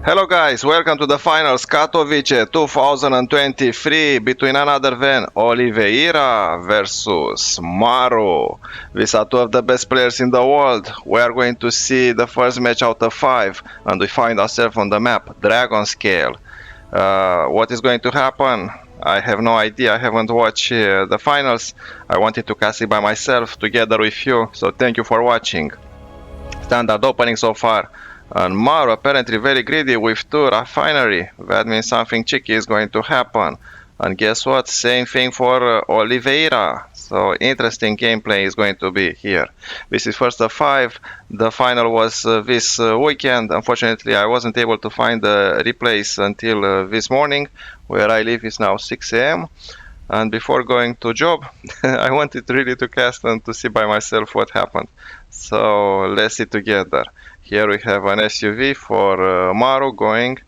Hello guys, welcome to the finals Katowice 2023 between another than Oliveira versus Maru. These are two of the best players in the world. We are going to see the first match out of 5 and we find ourselves on the map, Dragon Scale. What is going to happen? I have no idea, I haven't watched the finals. I wanted to cast it by myself together with you, so thank you for watching. Standard opening so far. And Maru apparently very greedy with 2 refinery. That means something cheeky is going to happen. And guess what? Same thing for Oliveira. So interesting gameplay is going to be here. This is first of 5. The final was this weekend. Unfortunately, I wasn't able to find the replays until this morning. Where I live is now 6 AM. And before going to job, I wanted really to cast and to see by myself what happened. So let's see together. Here we have an SUV for Maru going,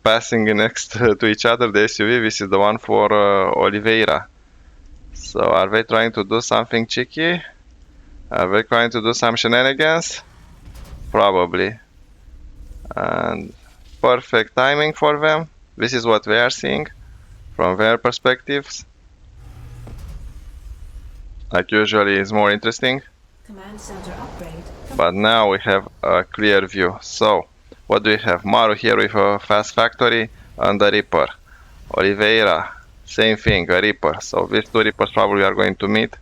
passing next to each other, the SUV. This is the one for Oliveira. So are they trying to do something cheeky? Are they trying to do some shenanigans? Probably. And perfect timing for them. This is what we are seeing from their perspectives. Like usually it's more interesting. Command center upgrade. But now we have a clear view. So, what do we have? Maru here with a fast factory and a Reaper. Oliveira, same thing, a Reaper. So these 2 Reapers probably are going to meet.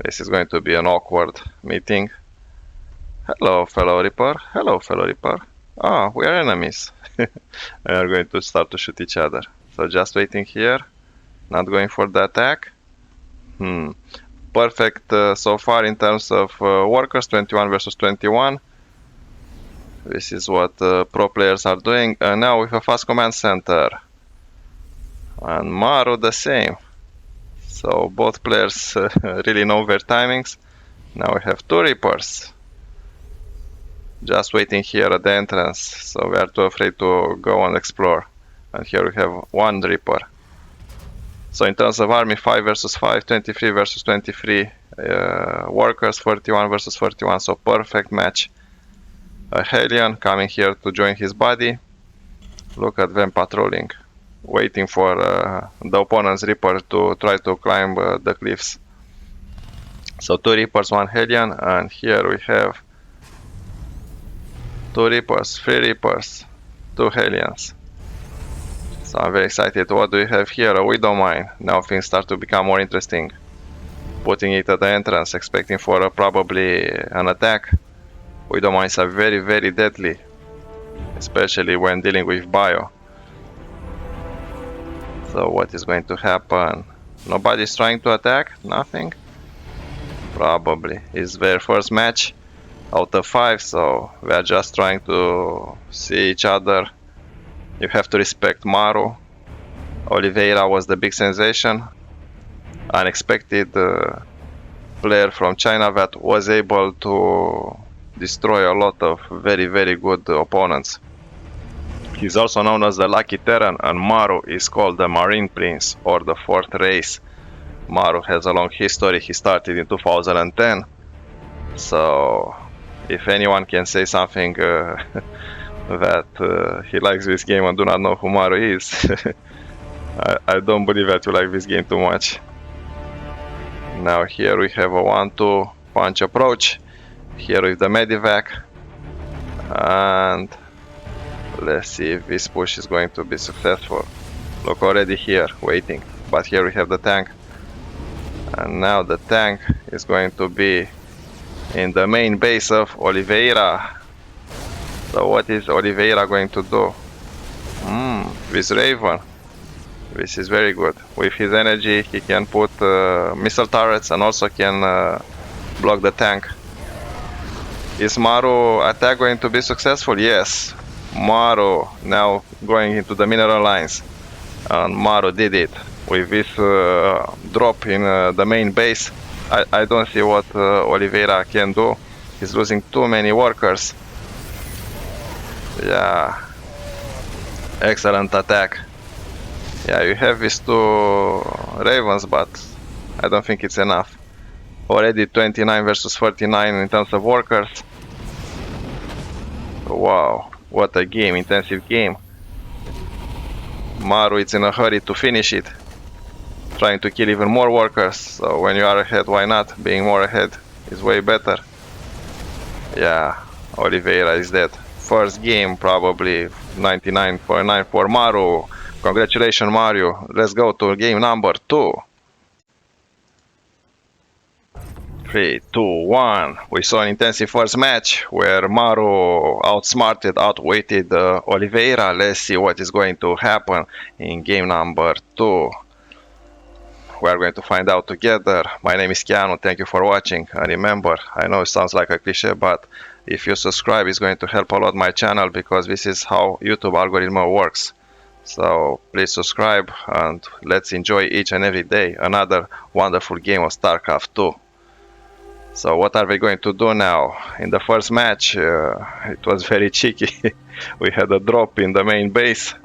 This is going to be an awkward meeting. Hello, fellow Reaper. Hello, fellow Reaper. Ah, we are enemies. We are going to start to shoot each other. So just waiting here. Not going for the attack. Perfect so far in terms of workers, 21 versus 21. This is what pro players are doing. Now with a fast command center. And Maru the same. So both players really know their timings. Now we have 2 Reapers. Just waiting here at the entrance. So we are too afraid to go and explore. And here we have 1 Reaper. So in terms of army, 5 versus 5, 23 versus 23, workers 41 versus 41, so perfect match. A Hellion coming here to join his body. Look at them patrolling, waiting for the opponent's Reaper to try to climb the cliffs. So 2 Reapers, 1 Hellion, and here we have 2 Reapers, 3 Reapers, 2 Hellions. So I'm very excited. What do we have here? A Widow Mine. Now things start to become more interesting. Putting it at the entrance, expecting for probably an attack. Widow Mines are very, very deadly. Especially when dealing with bio. So what is going to happen? Nobody's trying to attack? Nothing? Probably. It's their first match out of 5, so we are just trying to see each other. You have to respect Maru. Oliveira was the big sensation. Unexpected player from China that was able to destroy a lot of very, very good opponents. He's also known as the Lucky Terran, and Maru is called the Marine Prince or the 4th race. Maru has a long history. He started in 2010. So if anyone can say something that he likes this game and do not know who Maru is, I don't believe that you like this game too much. Now here we have a 1-2 punch approach. Here with the Medivac. And let's see if this push is going to be successful. Look, already here, waiting. But here we have the tank. And now the tank is going to be in the main base of Oliveira. So what is Oliveira going to do? This Raven. This is very good. With his energy he can put missile turrets and also can block the tank. Is Maru attack going to be successful? Yes. Maru now going into the mineral lines. And Maru did it. With this drop in the main base, I don't see what Oliveira can do. He's losing too many workers. Yeah, excellent attack. Yeah, you have these 2 Ravens, but I don't think it's enough. Already 29 versus 49 in terms of workers. Wow, What a game, intensive game. Maru is in a hurry to finish it, trying to kill even more workers, so when you are ahead, why not? Being more ahead is way better. Yeah, Oliveira is dead. First game, probably 99.9 for Maru. Congratulations, Mario. Let's go to game number 2. 3, 2, 1. We saw an intensive first match where Maru outsmarted, outweighted Oliveira. Let's see what is going to happen in game number 2. We are going to find out together. My name is Keanu. Thank you for watching. And remember, I know it sounds like a cliche, but if you subscribe, it's going to help a lot my channel, because this is how YouTube algorithm works. So please subscribe and let's enjoy each and every day another wonderful game of StarCraft 2. So what are we going to do now? In the first match, it was very cheeky. We had a drop in the main base.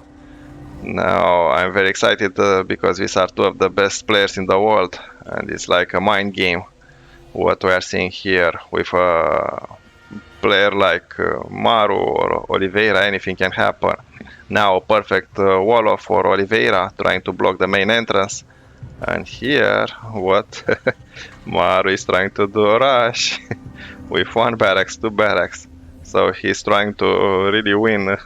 Now I'm very excited because these are two of the best players in the world, and it's like a mind game what we are seeing here. With a player like Maru or Oliveira, anything can happen. Now a perfect wall-off for Oliveira, trying to block the main entrance. And here, what? Maru is trying to do a rush with 1 barracks, 2 barracks. So he's trying to really win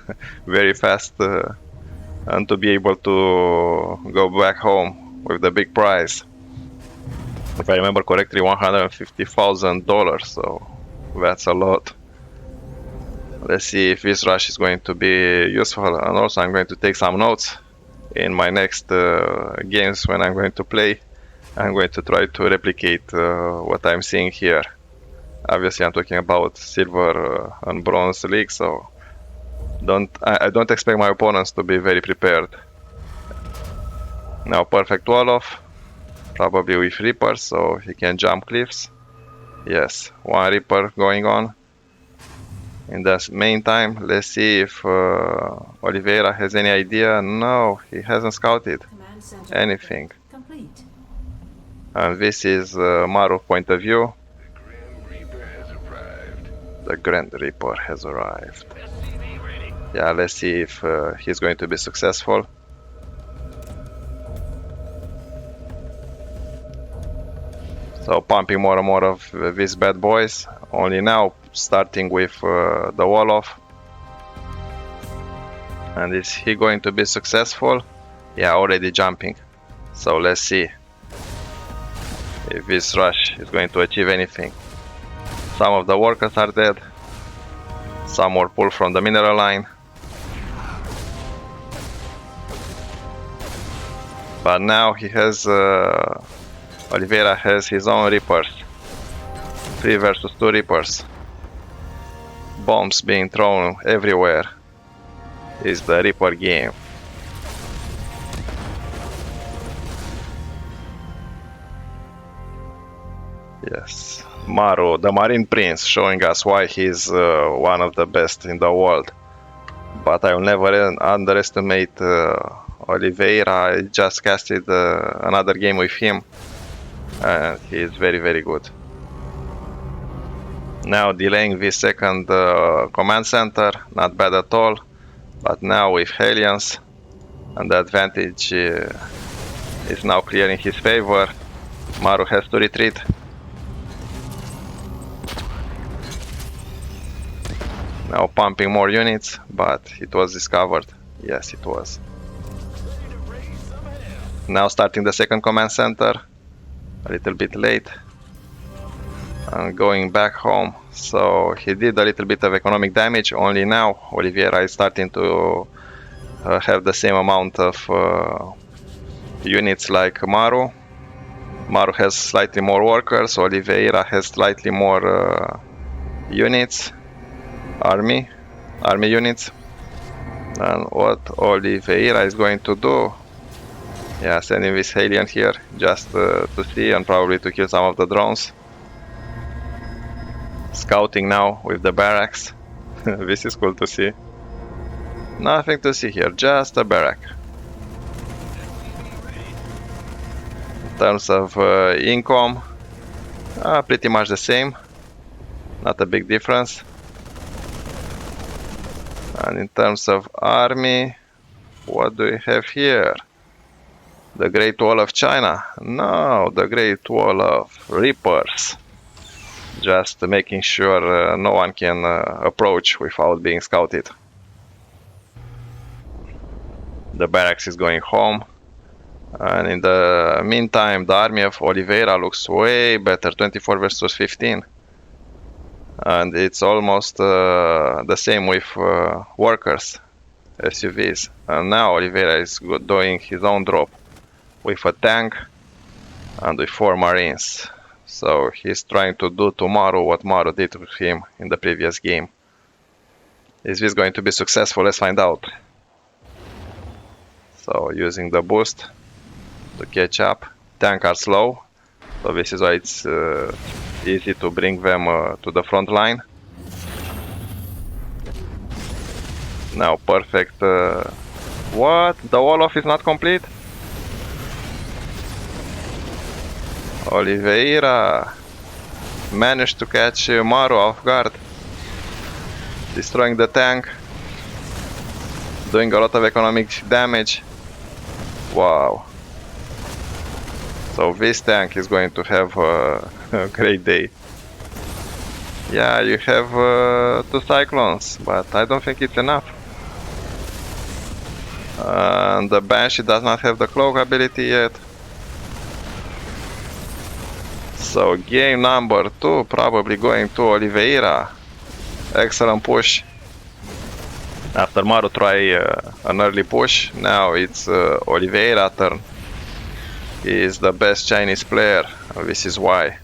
very fast and to be able to go back home with the big prize. If I remember correctly, $150,000, so that's a lot. Let's see if this rush is going to be useful, and also I'm going to take some notes in my next games when I'm going to play. I'm going to try to replicate what I'm seeing here. Obviously I'm talking about silver and bronze league, so I don't expect my opponents to be very prepared. Now perfect wall off, probably with Reapers, so he can jump cliffs. Yes, 1 Reaper going on. In the meantime, let's see if Oliveira has any idea. No, he hasn't scouted Command center anything. complete. And this is Maru's point of view. The Grand Reaper has arrived. Yeah, let's see if he's going to be successful. So pumping more and more of these bad boys. Only now starting with the wall off. And is he going to be successful? Yeah, already jumping. So let's see if this rush is going to achieve anything. Some of the workers are dead. Some were pulled from the mineral line. But now he has Oliveira has his own Reapers. 3 versus 2 Reapers. Bombs being thrown everywhere. Is the Reaper game. Yes, Maru, the Marine Prince, showing us why he's one of the best in the world. But I will never underestimate Oliveira. I just casted another game with him, and he is very, very good. Now delaying the second command center, not bad at all. But now with Hellions, and the advantage is now clear in his favor. Maru has to retreat. Now pumping more units, but it was discovered. Yes, it was. Now starting the second command center, a little bit late, and going back home. So he did a little bit of economic damage. Only now Oliveira is starting to have the same amount of units like Maru. Maru has slightly more workers, Oliveira has slightly more units. Army units. And what Oliveira is going to do? Yeah, sending this alien here just to see and probably to kill some of the drones. Scouting now with the barracks. This is cool to see. Nothing to see here, just a barrack. In terms of income, pretty much the same. Not a big difference. And in terms of army, what do we have here? The Great Wall of China? No, the Great Wall of Reapers. Just making sure no one can approach without being scouted. The barracks is going home. And in the meantime, the army of Oliveira looks way better, 24 versus 15. And it's almost the same with workers, SUVs. And now Oliveira is doing his own drop with a tank and with 4 marines. So he's trying to do to Maru what Maru did with him in the previous game. Is this going to be successful? Let's find out. So using the boost to catch up. Tanks are slow, so this is why it's easy to bring them to the front line. Now perfect. What? The wall-off is not complete? Oliveira managed to catch Maru off guard, destroying the tank, doing a lot of economic damage. Wow. So this tank is going to have a great day. Yeah, you have 2 cyclones, but I don't think it's enough. And the Banshee does not have the cloak ability yet. So game number 2 probably going to Oliveira. Excellent push. After Maru try an early push, now it's Oliveira turn. He is the best Chinese player, this is why.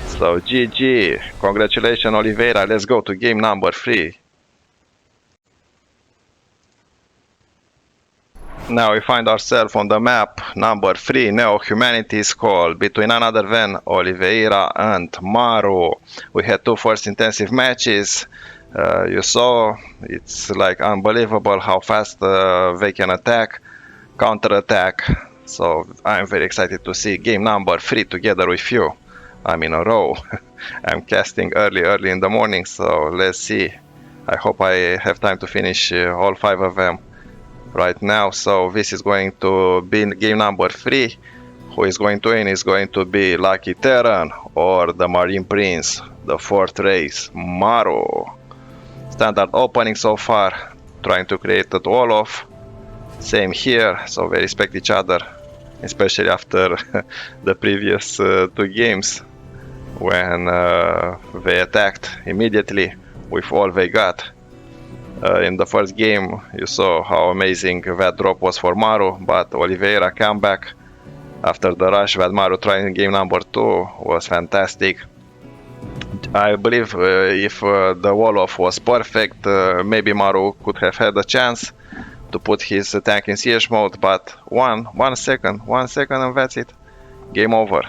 So GG, congratulations Oliveira, let's go to game number 3. Now we find ourselves on the map number 3, Neo-Humanity is called, between none other than Oliveira and Maru. We had 2 first intensive matches. You saw, it's like unbelievable how fast they can attack, counter-attack. So I'm very excited to see game number 3 together with you. I'm in a row. I'm casting early in the morning, so let's see. I hope I have time to finish all 5 of them right now. So this is going to be game number 3. Who is going to win is going to be Lucky Terran or the Marine Prince, the 4th race, Maru. Standard opening so far, trying to create a wall-off. Same here, so they respect each other, especially after the previous 2 games when they attacked immediately with all they got. In the first game you saw how amazing that drop was for Maru, but Oliveira came back after the rush that Maru tried in game number 2 was fantastic. I believe if the wall-off was perfect, maybe Maru could have had a chance to put his tank in siege mode, but one second and that's it. Game over.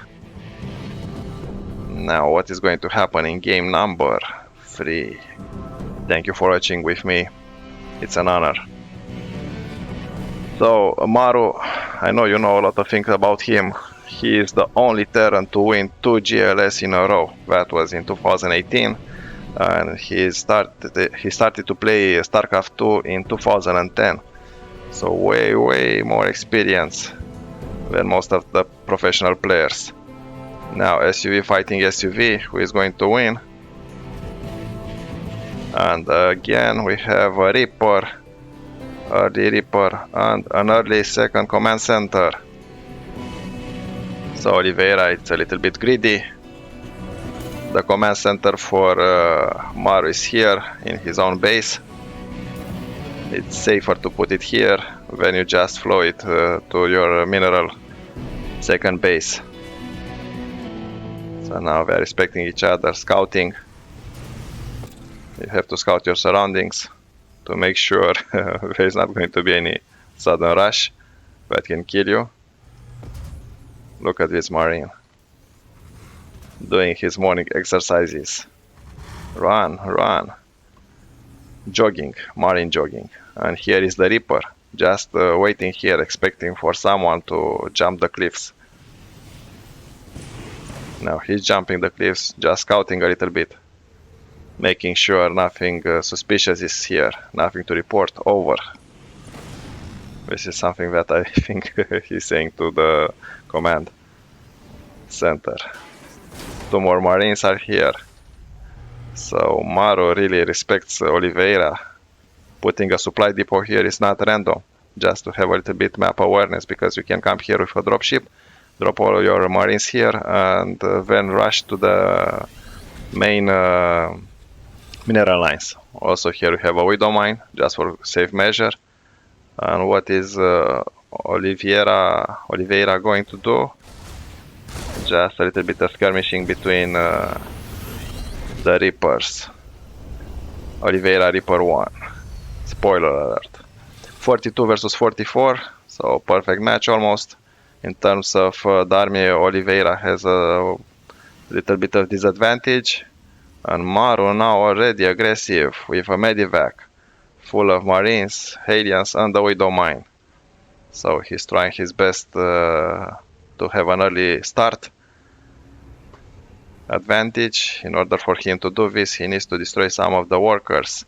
Now what is going to happen in game number 3? Thank you for watching with me. It's an honor. So Maru, I know you know a lot of things about him. He is the only Terran to win 2 GLS in a row. That was in 2018. And he started to play StarCraft 2 in 2010. So way more experience than most of the professional players. Now SUV fighting SUV, who is going to win? And again we have a Reaper, early Reaper, and an early second command center. So Oliveira, it's a little bit greedy. The command center for Maru is here in his own base. It's safer to put it here when you just flow it to your mineral second base. So now we are respecting each other, scouting. You have to scout your surroundings to make sure there is not going to be any sudden rush that can kill you. Look at this Marine doing his morning exercises. Run. Jogging, Marine jogging. And here is the Reaper, just waiting here, expecting for someone to jump the cliffs. Now he's jumping the cliffs, just scouting a little bit. making sure nothing suspicious is here, nothing to report. Over. This is something that I think he's saying to the command center. 2 more Marines are here. So Maru really respects Oliveira. Putting a supply depot here is not random, just to have a little bit map awareness, because you can come here with a dropship, drop all your Marines here, and then rush to the main mineral lines. Also here we have a widow mine, just for safe measure. And what is Oliveira going to do? Just a little bit of skirmishing between the Reapers. Oliveira Reaper 1. Spoiler alert. 42 versus 44, so perfect match almost. In terms of the army, Oliveira has a little bit of disadvantage. And Maru now already aggressive with a medivac full of Marines, Aliens, and the Widow Mine. So he's trying his best to have an early start advantage. In order for him to do this, he needs to destroy some of the workers.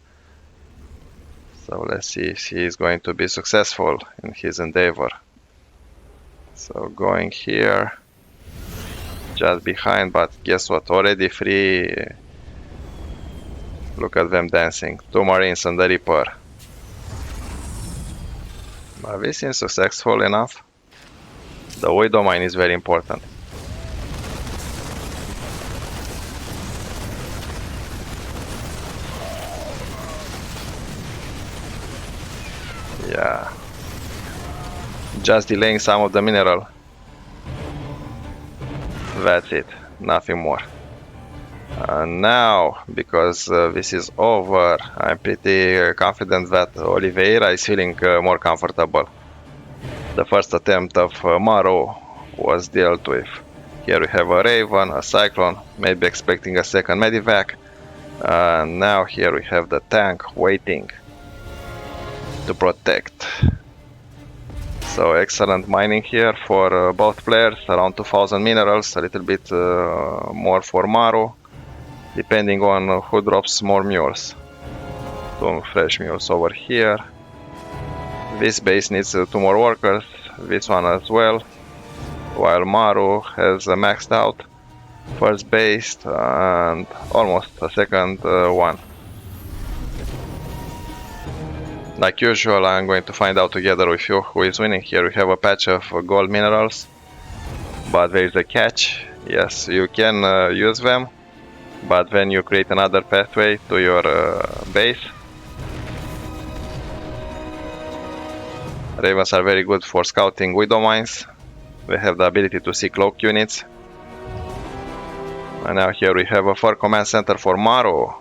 So let's see if he is going to be successful in his endeavor. So going here, just behind, but guess what? Already free. Look at them dancing. 2 Marines and the Reaper. But this seems successful enough. The Widow Mine is very important. Yeah. Just delaying some of the mineral. That's it. Nothing more. Now, because this is over, I'm pretty confident that Oliveira is feeling more comfortable. The first attempt of Maru was dealt with. Here we have a Raven, a Cyclone, maybe expecting a second medivac. Now here we have the tank waiting to protect. So excellent mining here for both players, around 2000 minerals, a little bit more for Maru, depending on who drops more mules. 2 fresh mules over here. This base needs 2 more workers, this one as well, while Maru has maxed out first base and almost a second one. Like usual, I'm going to find out together with you who is winning. Here we have a patch of gold minerals, but there is a catch. Yes, you can use them, but then you create another pathway to your base. Ravens are very good for scouting widow mines. They have the ability to see cloak units. And now here we have a 4 command center for Maru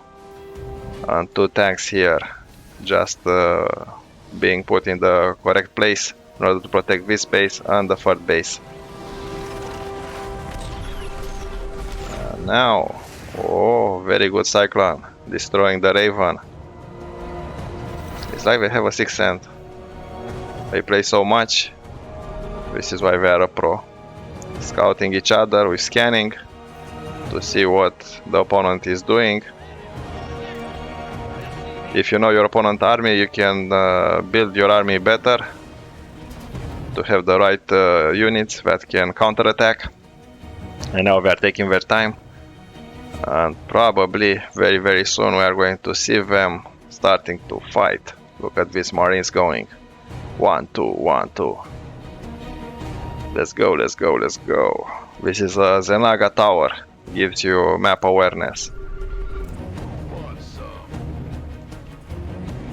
and 2 tanks here, just being put in the correct place in order to protect this base and the 3rd base. Now, oh, very good Cyclone, destroying the Raven. It's like they have a 6th sense. They play so much. This is why they are a pro. Scouting each other with scanning to see what the opponent is doing. If you know your opponent army, you can build your army better to have the right units that can counterattack. And now they are taking their time, and probably very soon we are going to see them starting to fight. Look at these Marines going. 1, 2, 1, 2. Let's go. This is a Zenaga tower. Gives you map awareness.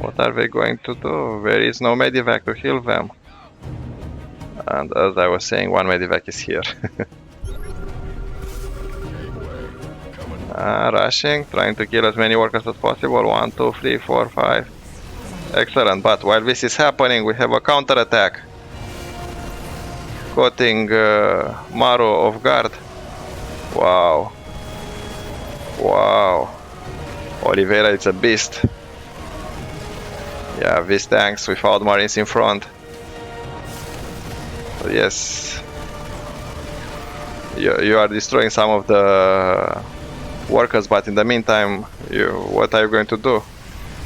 What are they going to do? There is no medivac to heal them. And as I was saying, 1 medivac is here. Rushing, trying to kill as many workers as possible. 1, 2, 3, 4, 5. Excellent, but while this is happening, we have a counterattack. Cutting Maru off guard. Wow. Oliveira is a beast. Yeah, these tanks without Marines in front. So yes. You are destroying some of the workers, but in the meantime What are you going to do?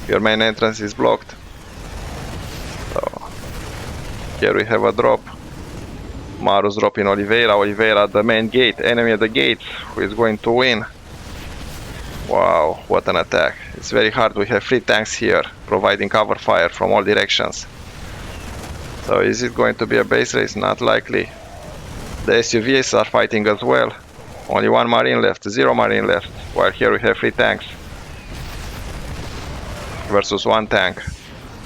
Your main entrance is blocked. So here we have a drop. Maru's dropping Oliveira. Oliveira at the main gate. Enemy at the gate. Who is going to win? Wow, what an attack. It's very hard. We have 3 tanks here, providing cover fire from all directions. So is it going to be a base race? Not likely. The SUVs are fighting as well. Only 1 marine left, 0 marine left. While here we have 3 tanks. Versus 1 tank.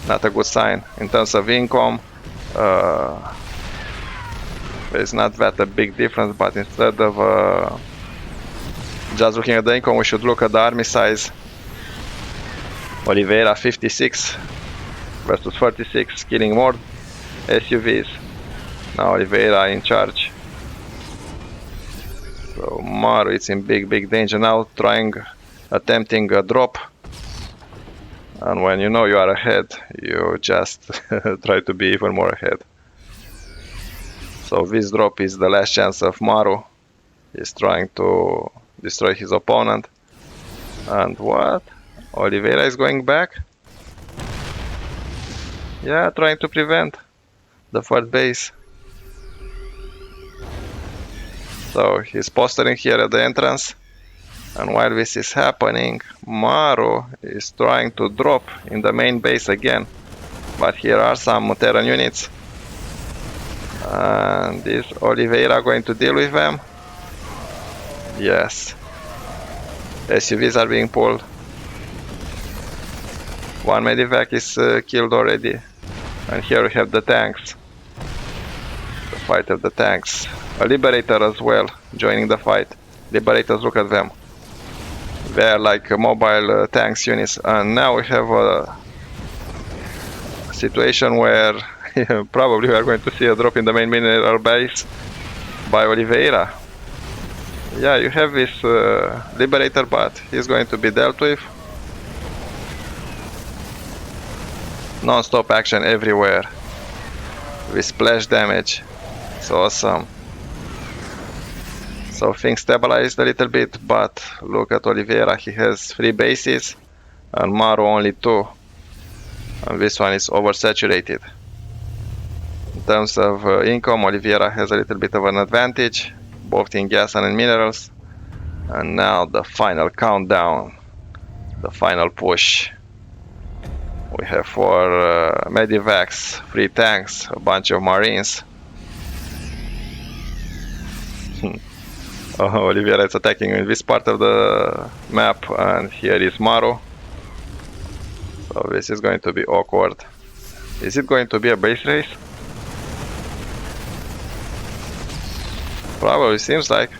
Not a good sign. In terms of income, there's not that a big difference, but instead of just looking at the income, we should look at the army size. Oliveira 56 versus 46, killing more SUVs. Now Oliveira in charge. So Maru is in big danger now, attempting a drop. And when you know you are ahead, you just try to be even more ahead. So this drop is the last chance of Maru. He's trying to destroy his opponent. And what? Oliveira is going back? Yeah, trying to prevent the third base. So he's posturing here at the entrance. And while this is happening, Maru is trying to drop in the main base again. But here are some Terran units. And is Oliveira going to deal with them? Yes. SUVs are being pulled. 1 medivac is killed already. And here we have the tanks. The fight of the tanks. A Liberator as well, joining the fight. Liberators, look at them. They are like mobile tanks units. And now we have a situation where probably we are going to see a drop in the main mineral base by Oliveira. Yeah, you have this Liberator, but he's going to be dealt with. Non-stop action everywhere. With splash damage. It's awesome. So things stabilized a little bit, but look at Oliveira, he has 3 bases and Maru only 2. And this one is oversaturated. In terms of income, Oliveira has a little bit of an advantage, both in gas and in minerals. And now the final countdown, the final push. We have 4 medivacs, 3 tanks, a bunch of marines. Oliveira is attacking in this part of the map, and here is Maru. So this is going to be awkward. Is it going to be a base race? Probably seems like.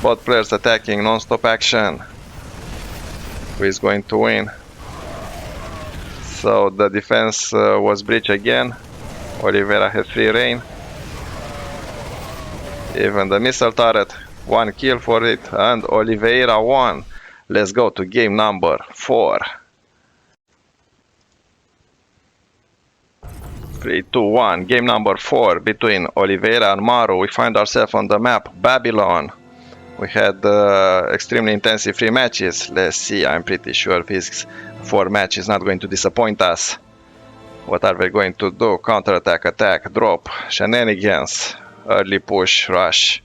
Both players attacking, non-stop action. Who is going to win? So the defense was breached again. Oliveira has free reign. Even the missile turret, 1 kill for it, and Oliveira won. Let's go to game number 4. 3, 2, 1. Game number 4 between Oliveira and Maru. We find ourselves on the map Babylon. We had extremely intensive 3 matches. Let's see, I'm pretty sure these 4 matches not going to disappoint us. What are they going to do? Counterattack, attack, drop, shenanigans, early push, rush.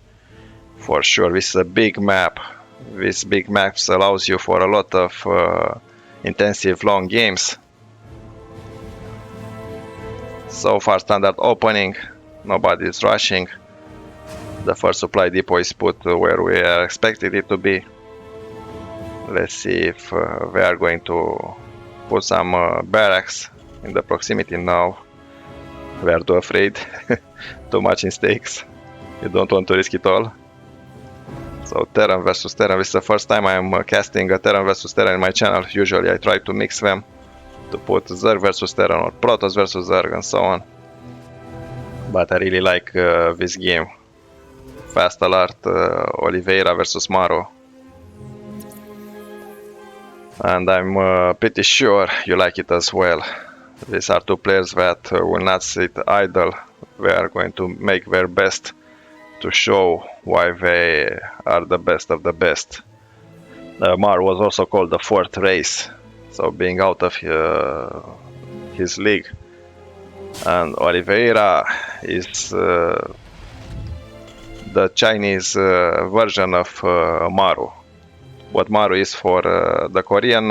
For sure, this is a big map. This big maps allows you for a lot of intensive long games. So far, standard opening. Nobody is rushing. The first supply depot is put where we expected it to be. Let's see if they are going to put some barracks in the proximity now. We are too afraid. Too much in stakes. You don't want to risk it all. So Terran versus Terran. This is the first time I am casting a Terran versus Terran in my channel. Usually I try to mix them, to put Zerg versus Terran or Protoss versus Zerg and so on. But I really like this game. Fast alert, Oliveira versus Maru. And I'm pretty sure you like it as well. These are 2 players that will not sit idle. They are going to make their best to show why they are the best of the best. Maru was also called the fourth race, so being out of his league. And Oliveira is the Chinese version of Maru. What Maru is for the Korean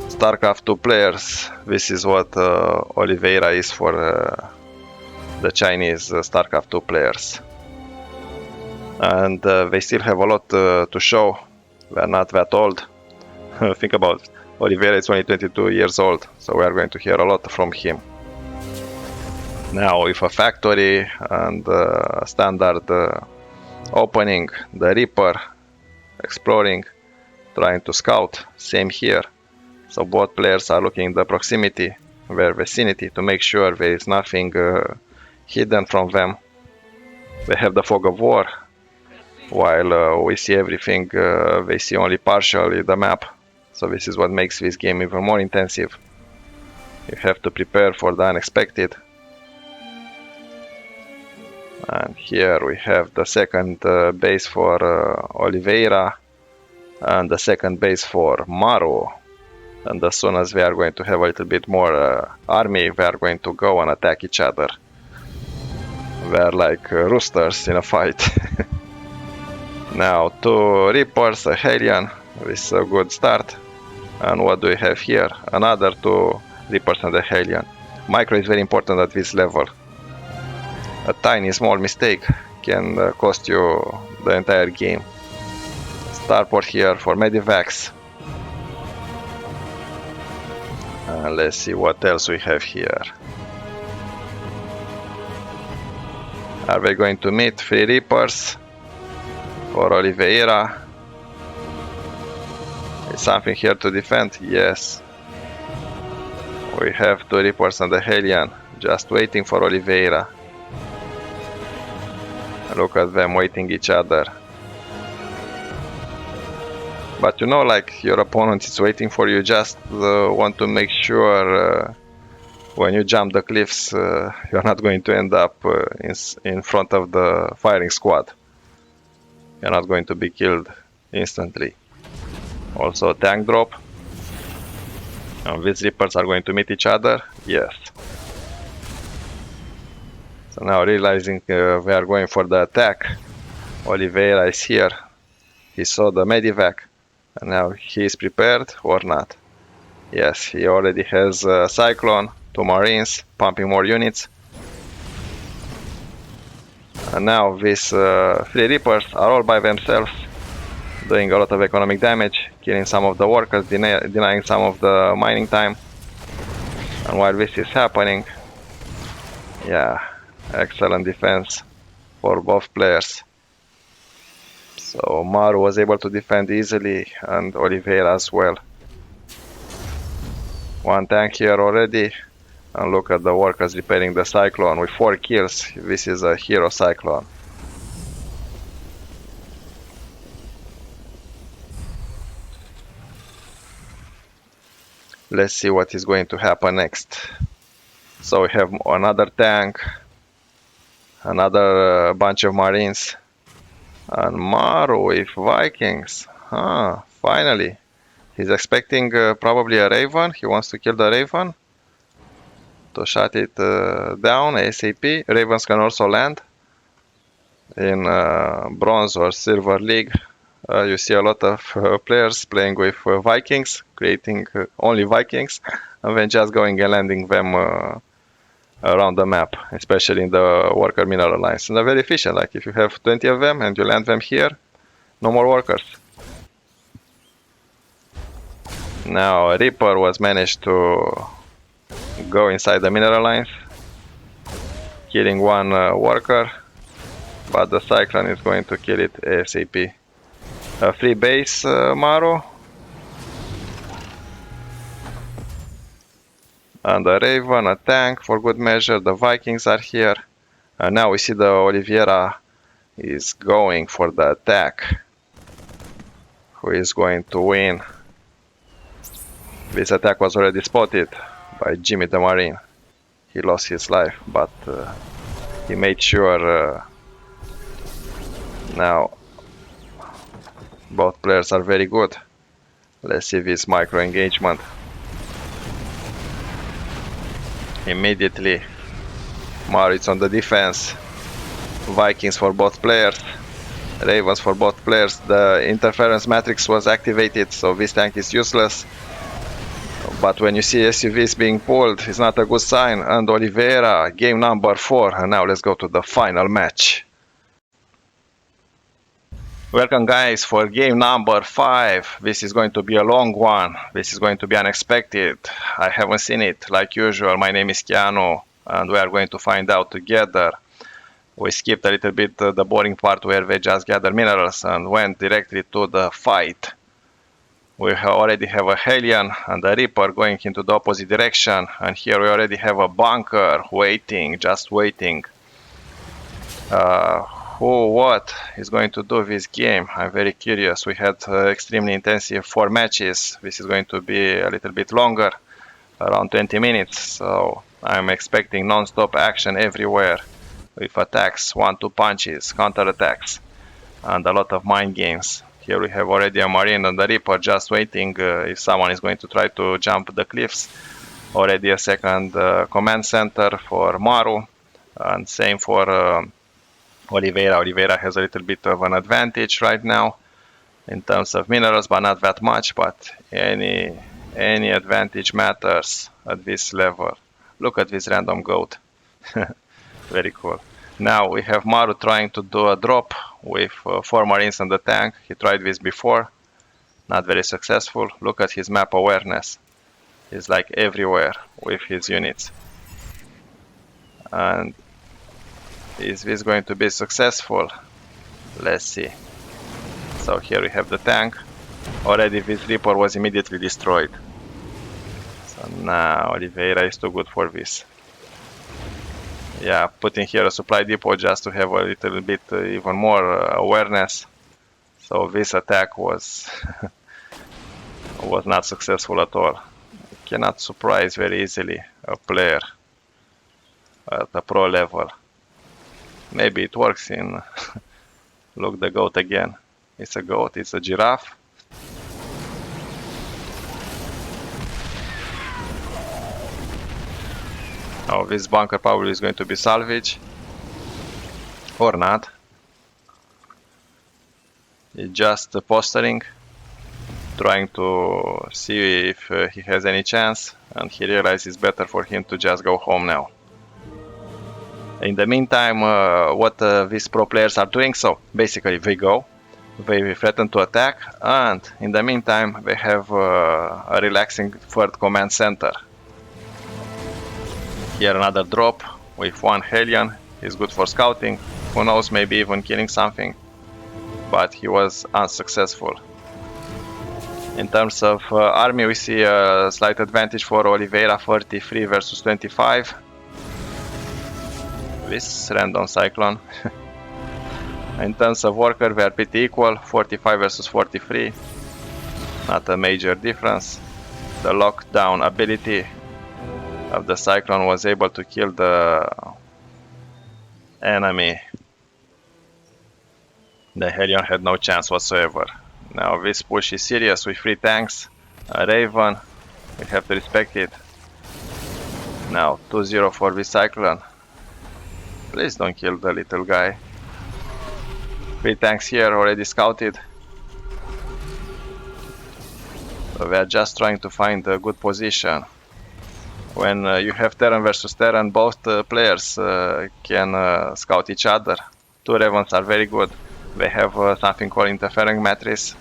StarCraft 2 players, this is what Oliveira is for the Chinese StarCraft 2 players. And they still have a lot to show. They're not that old. Think about it. Oliveira is only 22 years old, so we are going to hear a lot from him. Now with a factory and standard opening, the Reaper, exploring, trying to scout, same here. So both players are looking in the proximity, their vicinity, to make sure there is nothing hidden from them. They have the fog of war, while we see everything, they see only partially the map. So this is what makes this game even more intensive. You have to prepare for the unexpected. And here we have the second base for Oliveira and the second base for Maru. And as soon as we are going to have a little bit more army, we are going to go and attack each other. We are like roosters in a fight. Now 2 Reapers, a Hellion, with a good start. And what do we have here? Another 2 Reapers and a Hellion. Micro is very important at this level. A tiny small mistake can cost you the entire game. Starport here for Medivacs. Let's see what else we have here. Are we going to meet 3 Reapers for Oliveira? Is something here to defend? Yes. We have 2 Reapers and a Hellion just waiting for Oliveira. Look at them waiting each other. But you know, like your opponent is waiting for you, just want to make sure when you jump the cliffs you're not going to end up in front of the firing squad. You're not going to be killed instantly. Also tank drop. And these Reapers are going to meet each other? Yes. So now realizing we are going for the attack, Oliveira is here. He saw the Medivac, and now he is prepared or not. Yes, he already has a Cyclone, 2 Marines, pumping more units. And now these 3 Reapers are all by themselves, doing a lot of economic damage, killing some of the workers, denying some of the mining time. And while this is happening, yeah, excellent defense for both players. So Maru was able to defend easily, and Oliveira as well. 1 tank here already, and look at the workers repairing the Cyclone with 4 kills. This is a hero Cyclone. Let's see what is going to happen next. So we have another tank, another bunch of Marines, and Maru with Vikings. Finally. He's expecting probably a Raven. He wants to kill the Raven to shut it down ASAP. Ravens can also land in Bronze or Silver League. You see a lot of players playing with Vikings, creating only Vikings, and then just going and landing them around the map, especially in the worker mineral lines. And they're very efficient. Like if you have 20 of them and you land them here, no more workers. Now Reaper was managed to go inside the mineral lines, killing 1 worker, but the Cyclone is going to kill it ASAP. A free base Maru, and a Raven, a tank for good measure. The Vikings are here, and now we see the Oliveira is going for the attack. Who is going to win? This attack was already spotted by Jimmy the Marine. He lost his life, but he made sure now Both players are very good. Let's see this micro engagement. Immediately, Maru is on the defense. Vikings for both players. Ravens for both players. The interference matrix was activated, so this tank is useless. But when you see SUVs being pulled, it's not a good sign. And Oliveira, game number 4. And now let's go to the final match. Welcome guys for game number 5. This is going to be a long one. This is going to be unexpected. I haven't seen it. Like usual, my name is Keanu and we are going to find out together. We skipped a little bit the boring part where we just gather minerals and went directly to the fight. We already have a Hellion and a Reaper going into the opposite direction, and here we already have a bunker waiting, just waiting. What is going to do this game? I'm very curious. We had extremely intensive 4 matches. This is going to be a little bit longer, around 20 minutes, so I'm expecting non-stop action everywhere with attacks, 1-2 punches, counter-attacks, and a lot of mind games. Here we have already a Marine and a Reaper just waiting if someone is going to try to jump the cliffs. Already a second command center for Maru, and same for Oliveira. Oliveira has a little bit of an advantage right now in terms of minerals, but not that much, but any advantage matters at this level. Look at this random goat. Very cool. Now we have Maru trying to do a drop with 4 Marines on the tank. He tried this before, not very successful. Look at his map awareness. He's like everywhere with his units. And is this going to be successful? Let's see. So here we have the tank. Already this Reaper was immediately destroyed. So now Oliveira is too good for this. Yeah, putting here a supply depot just to have a little bit even more awareness. So this attack was was not successful at all. You cannot surprise very easily a player at the pro level. Maybe it works in look, the goat again. It's a goat, it's a giraffe. Oh, this bunker probably is going to be salvage. Or not. It's just posturing, trying to see if he has any chance, and he realizes it's better for him to just go home now. In the meantime, what these pro players are doing, so basically they go, they threaten to attack, and in the meantime they have a relaxing third command center. Here another drop with 1 Hellion. He's good for scouting, who knows, maybe even killing something, but he was unsuccessful. In terms of army, we see a slight advantage for Oliveira, 43 versus 25. This random cyclone. In terms of worker, we are pretty equal, 45 versus 43. Not a major difference. The lockdown ability of the cyclone was able to kill the enemy. The Hellion had no chance whatsoever. Now this push is serious with 3 tanks, a Raven, we have to respect it. Now 2-0 for this cyclone. Please don't kill the little guy. 3 tanks here already scouted. So we are just trying to find a good position. When you have Terran versus Terran, both players can scout each other. 2 Ravens are very good. They have something called interfering matrix,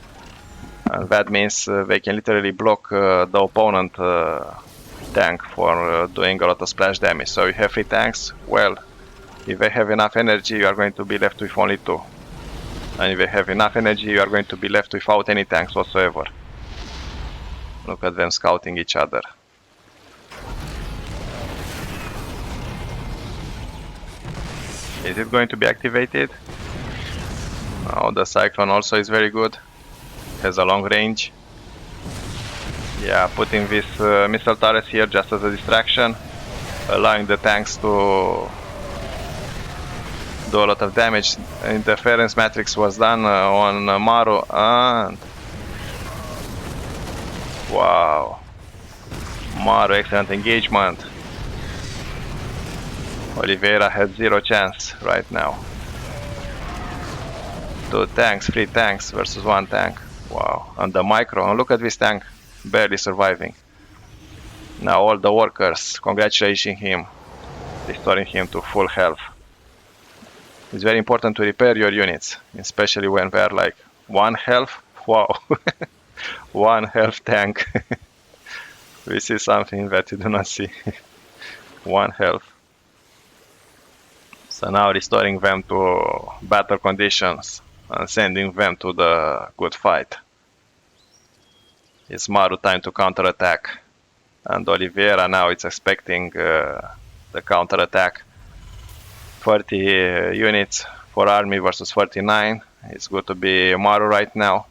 and that means they can literally block the opponent tank for doing a lot of splash damage. So you have 3 tanks, well, if they have enough energy, you are going to be left with only 2. And if they have enough energy, you are going to be left without any tanks whatsoever. Look at them scouting each other. Is it going to be activated? Oh, the Cyclone also is very good. Has a long range. Yeah, putting this missile turret here just as a distraction, allowing the tanks to do a lot of damage. Interference matrix was done on Maru, and wow, Maru, excellent engagement. Oliveira had 0 chance right now. 2 tanks, 3 tanks versus 1 tank. Wow, and the micro, and look at this tank, barely surviving. Now all the workers congratulating him, restoring him to full health. It's very important to repair your units, especially when they're like 1 health. Wow, 1 health tank. This is something that you do not see. 1 health. So now restoring them to battle conditions and sending them to the good fight. It's Maru time to counterattack, and Oliveira now is expecting the counterattack. 30 units for army versus 49. It's good to be Maru right now.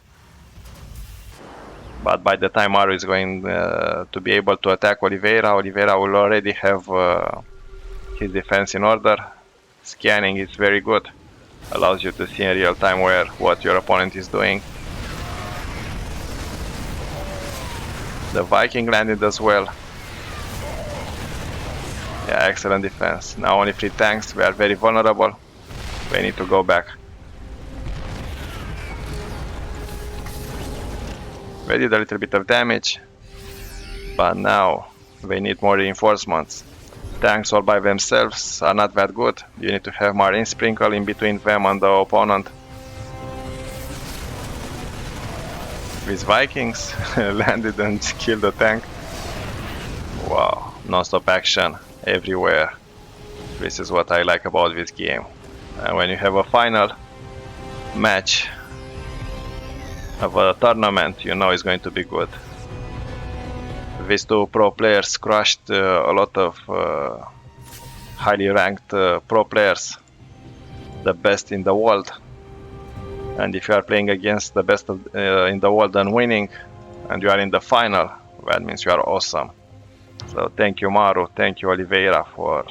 But by the time Maru is going to be able to attack Oliveira, Oliveira will already have his defense in order. Scanning is very good. Allows you to see in real time what your opponent is doing. The Viking landed as well. Yeah, excellent defense. Now only 3 tanks. We are very vulnerable. We need to go back. We did a little bit of damage, but now we need more reinforcements. Tanks all by themselves are not that good. You need to have marine sprinkle in between them and the opponent. These Vikings landed and killed the tank. Wow, non-stop action everywhere. This is what I like about this game. And when you have a final match of a tournament, you know it's going to be good. These 2 pro players crushed a lot of highly ranked pro players, the best in the world. And if you are playing against the best in the world and winning, and you are in the final, that means you are awesome. So thank you Maru, thank you Oliveira for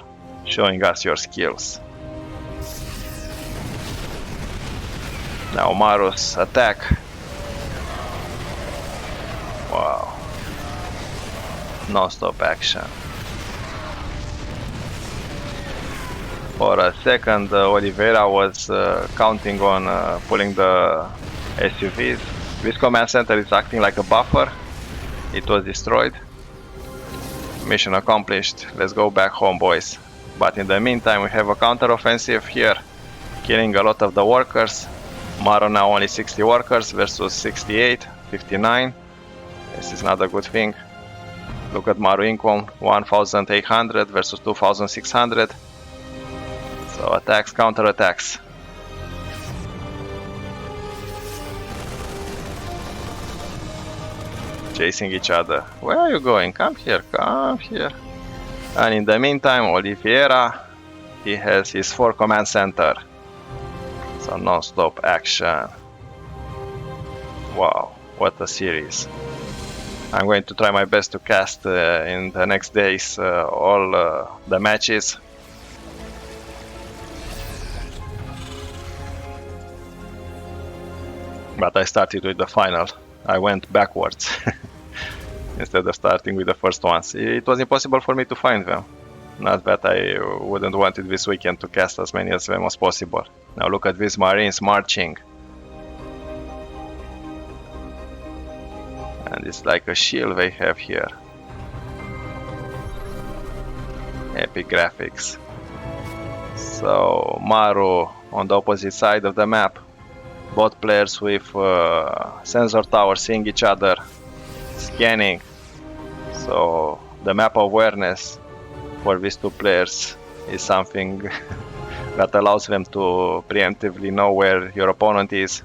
showing us your skills. Now Maru's attack. Wow. Non-stop action. For a second, Oliveira was counting on pulling the SUVs. This command center is acting like a buffer. It was destroyed. Mission accomplished. Let's go back home, boys. But in the meantime, we have a counter-offensive here, killing a lot of the workers. Maru now only 60 workers versus 68, 59. This is not a good thing. Look at Maru income, 1,800 versus 2,600. So attacks, counter-attacks. Chasing each other. Where are you going? Come here, come here. And in the meantime, Oliveira, he has his 4 command center. So non-stop action. Wow, what a series. I'm going to try my best to cast in the next days all the matches. But I started with the final. I went backwards instead of starting with the first ones. It was impossible for me to find them. Not that I wouldn't want it this weekend to cast as many of them as possible. Now look at these Marines marching. And it's like a shield they have here. Epic graphics. So Maru on the opposite side of the map. Both players with sensor towers seeing each other, scanning. So the map awareness for these 2 players is something that allows them to preemptively know where your opponent is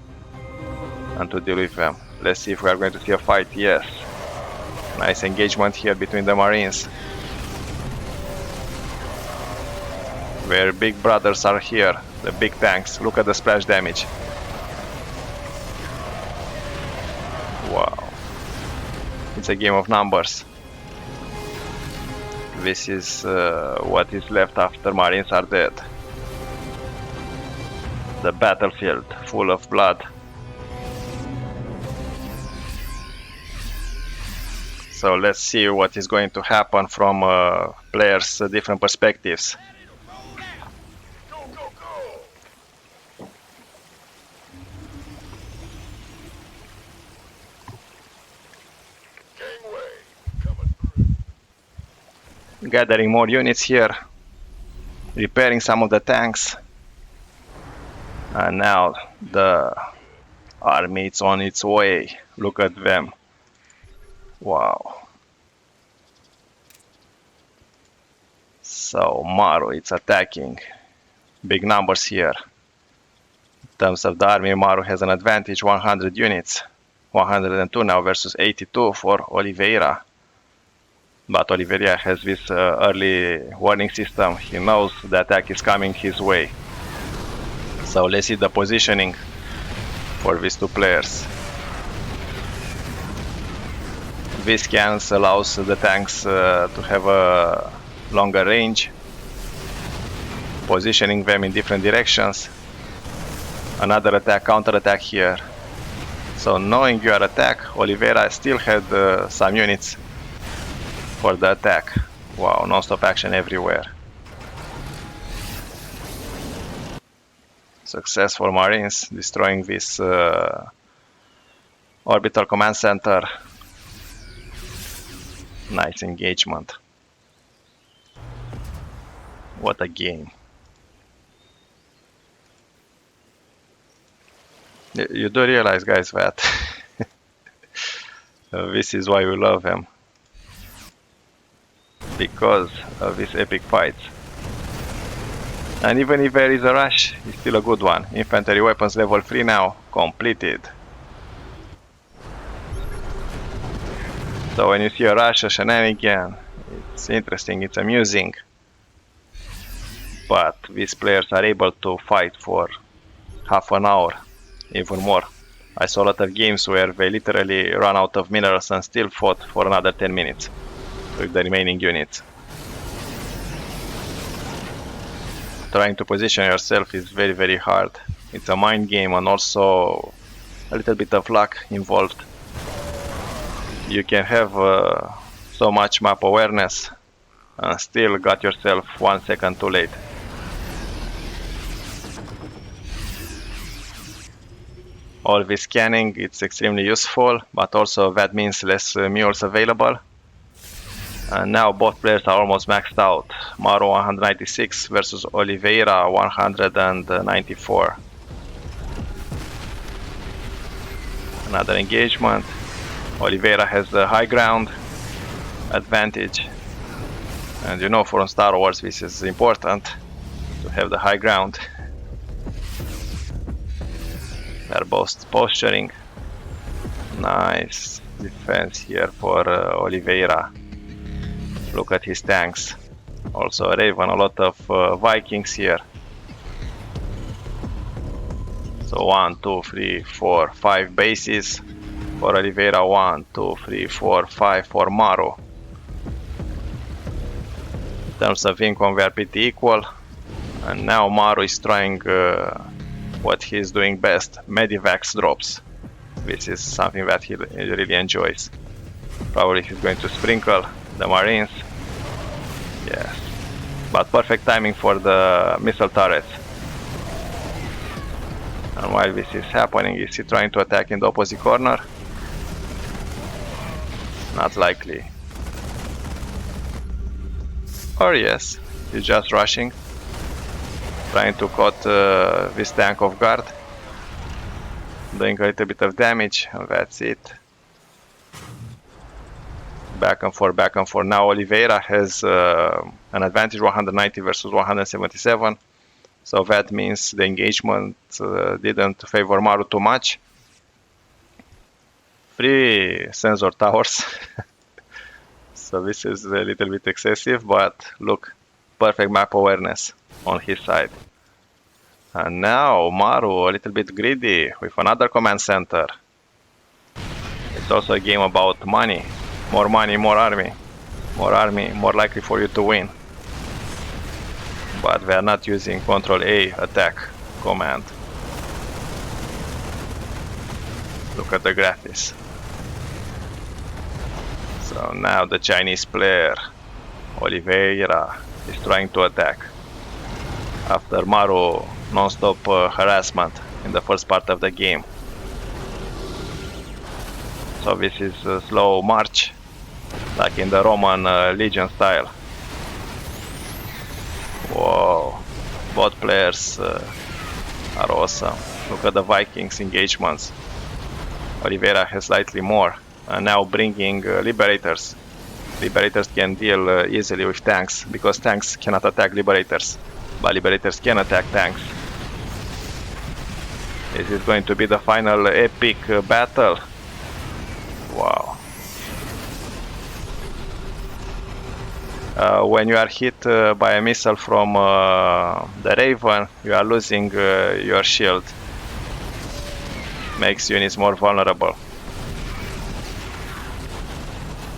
and to deal with them. Let's see if we are going to see a fight. Yes. Nice engagement here between the Marines. Their big brothers are here, the big tanks. Look at the splash damage. Wow. It's a game of numbers. This is what is left after Marines are dead. The battlefield full of blood. So let's see what is going to happen from players' different perspectives. Gathering more units here, repairing some of the tanks, and now the army is on its way. Look at them. Wow. So Maru is attacking. Big numbers here. In terms of the army, Maru has an advantage, 100 units. 102 now versus 82 for Oliveira. But Oliveira has this early warning system. He knows the attack is coming his way. So let's see the positioning for these two players. This cannons allows the tanks to have a longer range, positioning them in different directions. Another attack, counter attack here. So knowing your attack, Oliveira still had some units for the attack. Wow, non-stop action everywhere. Successful Marines destroying this orbital command center. Nice engagement. What a game. You do realize, guys, that this is why we love him. Because of these epic fights. And even if there is a rush, it's still a good one. Infantry weapons level 3 now, completed. So when you see a rush, a shenanigan, it's interesting, it's amusing. But these players are able to fight for half an hour, even more. I saw a lot of games where they literally run out of minerals and still fought for another 10 minutes with the remaining units. Trying to position yourself is very, very hard. It's a mind game and also a little bit of luck involved. You can have so much map awareness and still got yourself 1 second too late. All this scanning, it's extremely useful, but also that means less mules available. And now both players are almost maxed out. Maru 196 versus Oliveira 194. Another engagement. Oliveira has the high ground advantage. And you know, for Star Wars this is important to have the high ground. They're both posturing. Nice defense here for Oliveira. Look at his tanks. Also a Raven, a lot of Vikings here. So 1, 2, 3, 4, 5 bases for Oliveira. 1, 2, 3, 4, 5 for Maru. In terms of income, we are pretty equal. And now Maru is trying what he's doing best, Medivacs drops. This is something that he really enjoys. Probably he's going to sprinkle the Marines. Yes. But perfect timing for the missile turrets. And while this is happening, is he trying to attack in the opposite corner? Not likely. Or yes, he's just rushing. Trying to cut this tank off guard. Doing a little bit of damage, and that's it. Back and forth, back and forth. Now Oliveira has an advantage, 190 versus 177. So that means the engagement didn't favor Maru too much. 3 sensor towers. So this is a little bit excessive, but look, perfect map awareness on his side. And now Maru a little bit greedy with another command center. It's also a game about money. More money, more army. More army, more likely for you to win. But we are not using Control A attack command. Look at the graphics. So now the Chinese player, Oliveira, is trying to attack. After Maru non-stop harassment in the first part of the game. So this is a slow march, like in the Roman Legion style. Whoa, both players are awesome. Look at the Vikings engagements. Oliveira has slightly more. And now bringing Liberators. Liberators can deal easily with tanks, because tanks cannot attack Liberators. But Liberators can attack tanks. This is going to be the final epic battle. Wow. When you are hit by a missile from the Raven, you are losing your shield. Makes units more vulnerable.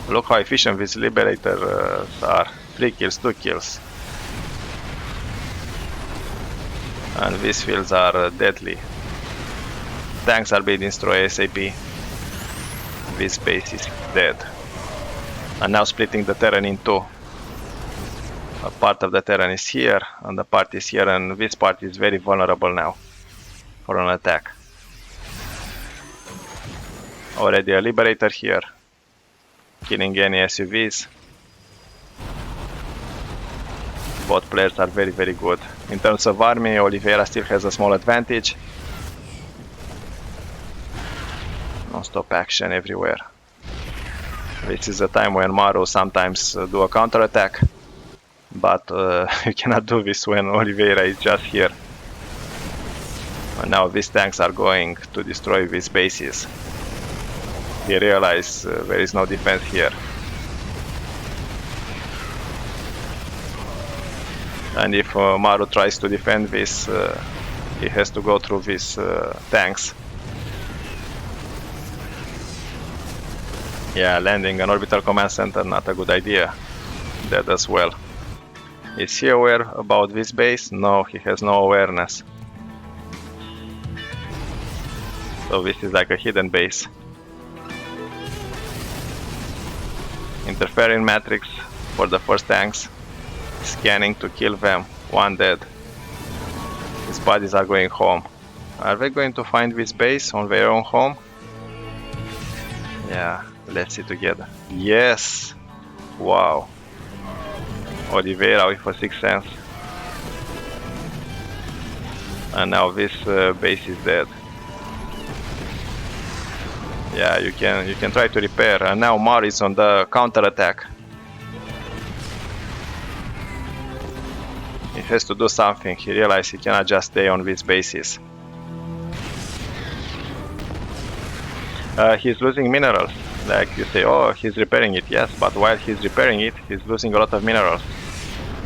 Look how efficient these Liberators are. 3 kills, 2 kills. And these fields are deadly. Tanks are being destroyed ASAP. This base is dead. And now splitting the terrain in two. A part of the terrain is here, and the part is here, and this part is very vulnerable now for an attack. Already a Liberator here, killing any SUVs. Both players are very, very good. In terms of army, Oliveira still has a small advantage. Non-stop action everywhere. This is a time when Maru sometimes do a counter-attack, but you cannot do this when Oliveira is just here. And now these tanks are going to destroy these bases. They realize there is no defense here. And if Maru tries to defend this, he has to go through these tanks. Yeah, landing an orbital command center, not a good idea. Dead as well. Is he aware about this base? No, he has no awareness. So this is like a hidden base. Interfering matrix for the first tanks. Scanning to kill them. One dead. His bodies are going home. Are they going to find this base on their own home? Yeah, let's see together. Yes! Wow. Oliveira with a 6th sense. And now this base is dead. Yeah, you can try to repair. And now Maru is on the counter attack. He has to do something. He realized he cannot just stay on these bases. He's losing minerals. Like you say, oh, he's repairing it. Yes, but while he's repairing it, he's losing a lot of minerals.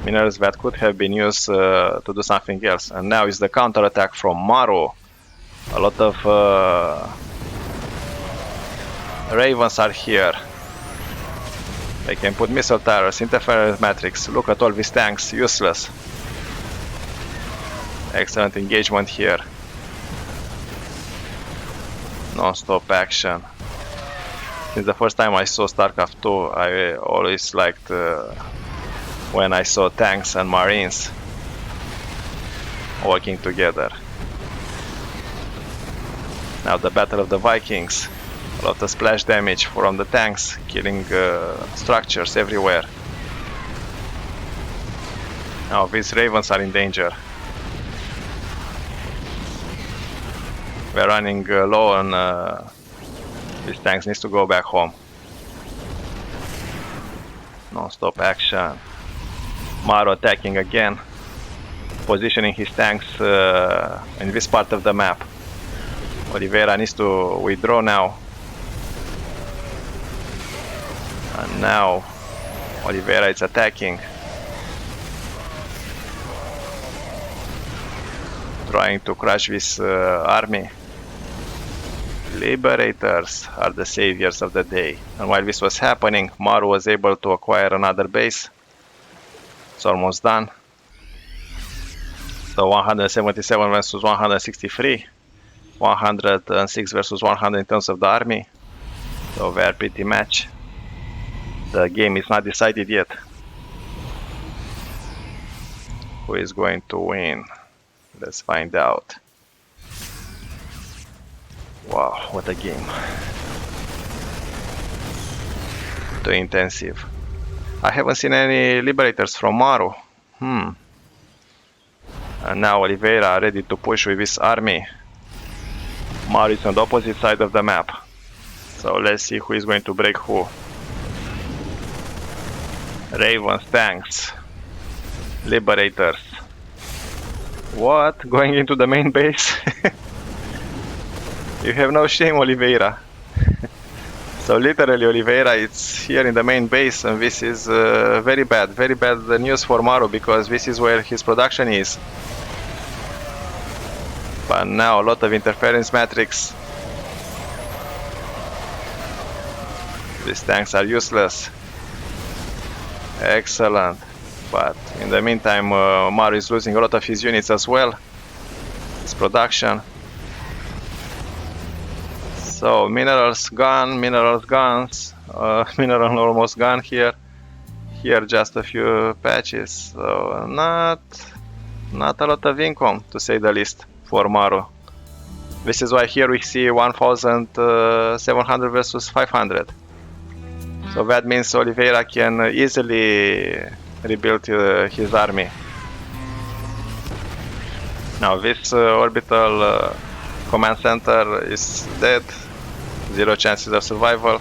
Minerals that could have been used to do something else. And now is the counter attack from Maru. A lot of Ravens are here. They can put missile towers, interference matrix. Look at all these tanks, useless. Excellent engagement here. Non-stop action. Since the first time I saw StarCraft 2, I always liked when I saw tanks and marines working together. Now the Battle of the Vikings. A lot of splash damage from the tanks, killing structures everywhere. Now these Ravens are in danger. We're running low on these tanks. Needs to go back home. Non-stop action. Maru attacking again, positioning his tanks in this part of the map. Oliveira needs to withdraw now. And now Oliveira is attacking, trying to crush this army. Liberators are the saviors of the day. And while this was happening, Maru was able to acquire another base. It's almost done. So 177 versus 163. 106 versus 100 in terms of the army. So very pretty match. The game is not decided yet. Who is going to win? Let's find out. Wow, what a game. Too intensive. I haven't seen any liberators from Maru. And now Oliveira ready to push with his army. Maru is on the opposite side of the map. So let's see who is going to break who. Ravens, tanks, liberators. What? Going into the main base? You have no shame, Oliveira. So literally Oliveira is here in the main base, and this is very bad news for Maru, because this is where his production is. But now a lot of interference matrix. These tanks are useless. Excellent. But in the meantime, Maru is losing a lot of his units as well. His production. So minerals gone, minerals guns, mineral almost gone here. Here just a few patches. So not a lot of income, to say the least, for Maru. This is why here we see 1,700 versus 500. So that means Oliveira can easily rebuild his army. Now this orbital command center is dead. 0 chances of survival.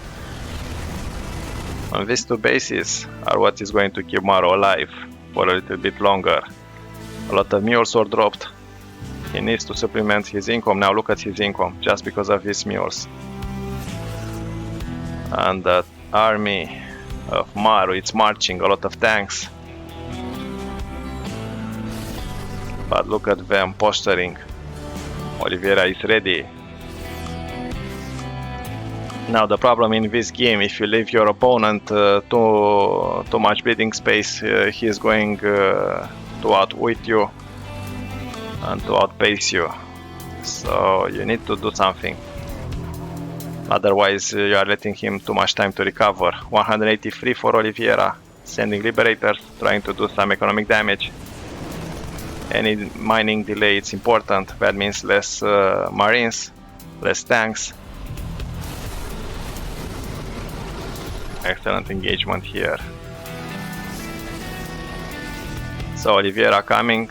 And these two bases are what is going to keep Maru alive for a little bit longer. A lot of mules were dropped. He needs to supplement his income. Now look at his income, just because of his mules. And the army of Maru, it's marching, a lot of tanks. But look at them posturing. Oliveira is ready. Now the problem in this game, if you leave your opponent too much bleeding space, he is going to outwit you and to outpace you. So you need to do something. Otherwise you are letting him too much time to recover. 183 for Oliveira, sending liberators, trying to do some economic damage. Any mining delay, it's important. That means less marines, less tanks. Excellent engagement here. So Oliveira coming.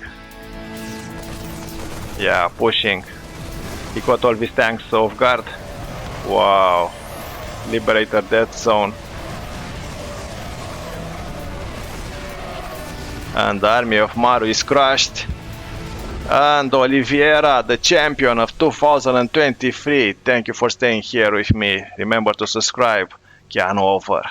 Yeah, pushing. He got all these tanks off guard. Wow. Liberator dead zone. And the army of Maru is crushed. And Oliveira, the champion of 2023. Thank you for staying here with me. Remember to subscribe. Keanu over.